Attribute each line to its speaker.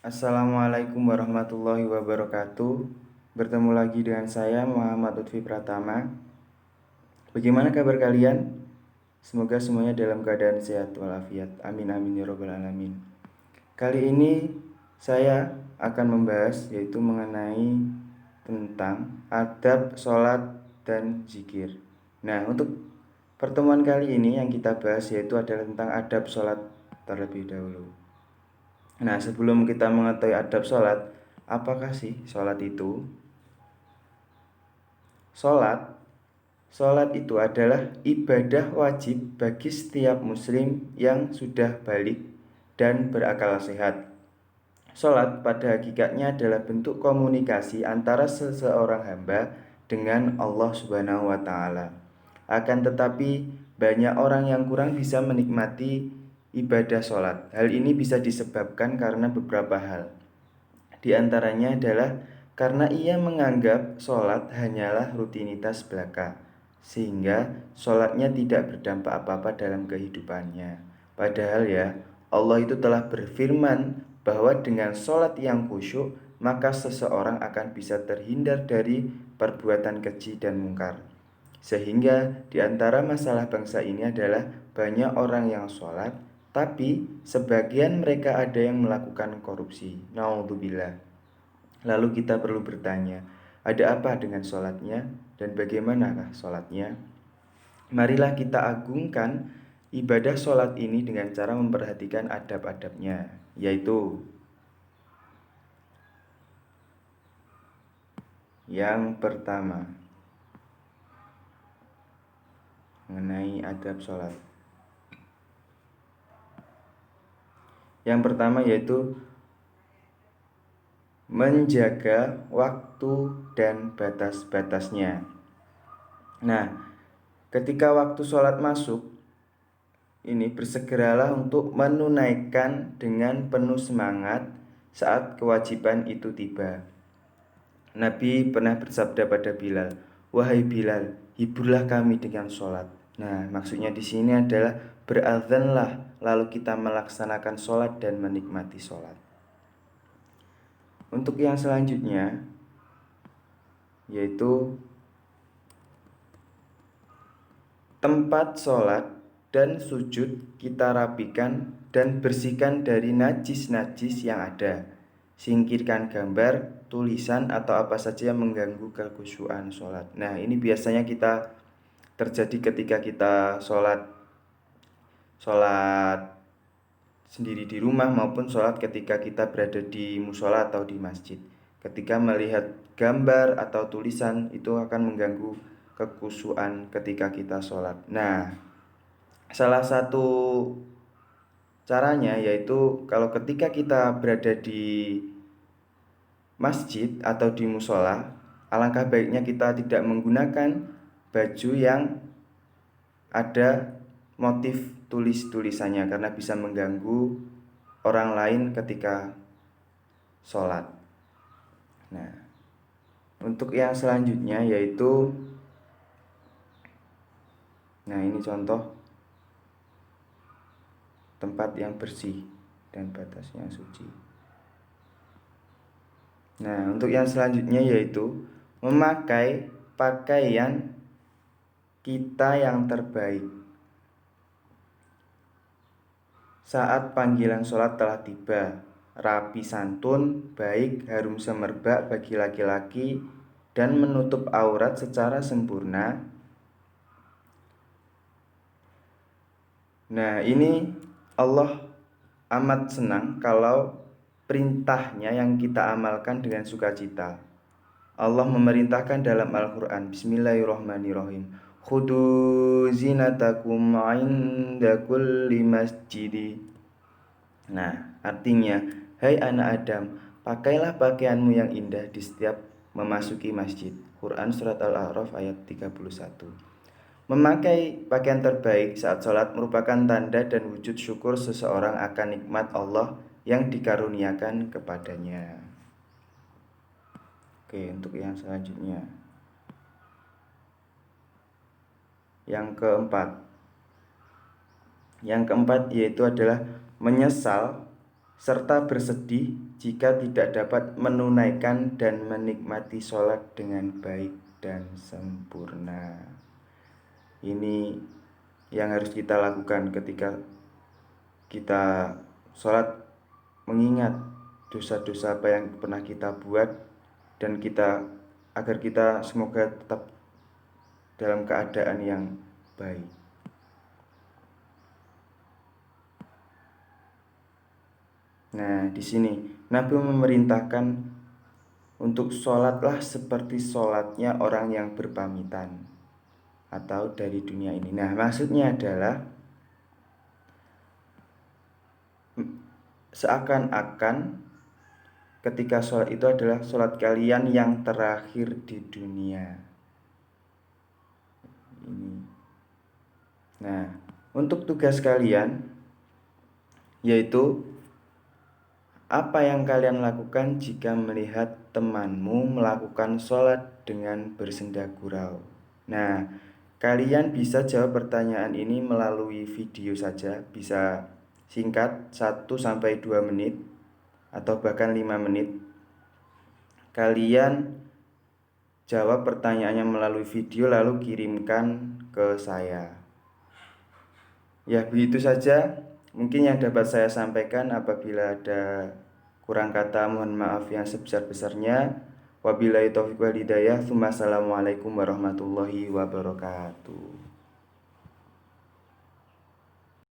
Speaker 1: Assalamualaikum warahmatullahi wabarakatuh. Bertemu lagi dengan saya Muhammad Lutfi Pratama. Bagaimana kabar kalian? Semoga semuanya dalam keadaan sehat walafiat. Amin amin ya robbal alamin. Kali ini saya akan membahas yaitu mengenai tentang adab sholat dan zikir. Nah, untuk pertemuan kali ini yang kita bahas yaitu adalah tentang adab sholat terlebih dahulu. Nah, sebelum kita mengetahui adab sholat, apakah sih sholat itu? Sholat, sholat itu adalah ibadah wajib bagi setiap muslim yang sudah balik dan berakal sehat. Sholat pada hakikatnya adalah bentuk komunikasi antara seseorang hamba dengan Allah Subhanahu wa Ta'ala. Akan tetapi, banyak orang yang kurang bisa menikmati ibadah sholat. Hal ini bisa disebabkan karena beberapa hal. Di antaranya adalah karena ia menganggap sholat hanyalah rutinitas belaka, sehingga sholatnya tidak berdampak apa-apa dalam kehidupannya. Padahal ya, Allah itu telah berfirman bahwa dengan sholat yang khusyuk, maka seseorang akan bisa terhindar dari perbuatan keji dan mungkar. Sehingga di antara masalah bangsa ini adalah banyak orang yang sholat, tapi sebagian mereka ada yang melakukan korupsi. Naudzubillah. Lalu kita perlu bertanya, ada apa dengan sholatnya dan bagaimanakah sholatnya? Marilah kita agungkan ibadah sholat ini dengan cara memperhatikan adab-adabnya, yaitu yang pertama, mengenai adab sholat. Yang pertama yaitu menjaga waktu dan batas-batasnya. Nah, ketika waktu sholat masuk, ini bersegeralah untuk menunaikan dengan penuh semangat saat kewajiban itu tiba. Nabi pernah bersabda pada Bilal, "Wahai Bilal, hiburlah kami dengan sholat." Nah, maksudnya di sini adalah berazanlah, lalu kita melaksanakan sholat dan menikmati sholat. Untuk yang selanjutnya, yaitu tempat sholat dan sujud kita rapikan dan bersihkan dari najis-najis yang ada. Singkirkan gambar, tulisan, atau apa saja yang mengganggu kekhusyuan sholat. Nah, ini biasanya kita terjadi ketika kita sholat sendiri di rumah maupun sholat ketika kita berada di musola atau di masjid. Ketika melihat gambar atau tulisan itu akan mengganggu kekhusyuan ketika kita sholat. Nah, salah satu caranya yaitu kalau ketika kita berada di masjid atau di musola, alangkah baiknya kita tidak menggunakan baju yang ada motif tulis-tulisannya karena bisa mengganggu orang lain ketika sholat. Nah, untuk yang selanjutnya yaitu, nah ini contoh tempat yang bersih dan batasnya suci. Nah, untuk yang selanjutnya yaitu memakai pakaian kita yang terbaik saat panggilan sholat telah tiba. Rapi santun, baik, harum semerbak bagi laki-laki, dan menutup aurat secara sempurna. Nah, ini Allah amat senang kalau perintahnya yang kita amalkan dengan sukacita. Allah memerintahkan dalam Al-Quran, Bismillahirrahmanirrahim, Khudu zinatakum inda kulli masjidi. Nah, artinya, hai anak Adam, pakailah pakaianmu yang indah di setiap memasuki masjid. Quran Surat Al-A'raf ayat 31. Memakai pakaian terbaik saat sholat merupakan tanda dan wujud syukur seseorang akan nikmat Allah yang dikaruniakan kepadanya. Oke, untuk yang selanjutnya, yang keempat yaitu adalah menyesal serta bersedih jika tidak dapat menunaikan dan menikmati sholat dengan baik dan sempurna. Ini yang harus kita lakukan ketika kita sholat, mengingat dosa-dosa apa yang pernah kita buat, dan agar kita semoga tetap dalam keadaan yang baik. Nah, di sini Nabi memerintahkan untuk sholatlah seperti sholatnya orang yang berpamitan atau dari dunia ini. Nah, maksudnya adalah seakan-akan ketika sholat itu adalah sholat kalian yang terakhir di dunia ini. Nah, untuk tugas kalian yaitu apa yang kalian lakukan jika melihat temanmu melakukan sholat dengan bersenda gurau? Nah, kalian bisa jawab pertanyaan ini melalui video saja, bisa singkat 1-2 menit atau bahkan 5 menit. Kalian jawab pertanyaannya melalui video lalu kirimkan ke saya. Ya, begitu saja mungkin yang dapat saya sampaikan. Apabila ada kurang kata mohon maaf yang sebesar-besarnya. Wabillahi taufiq wal hidayah. Assalamualaikum warahmatullahi wabarakatuh.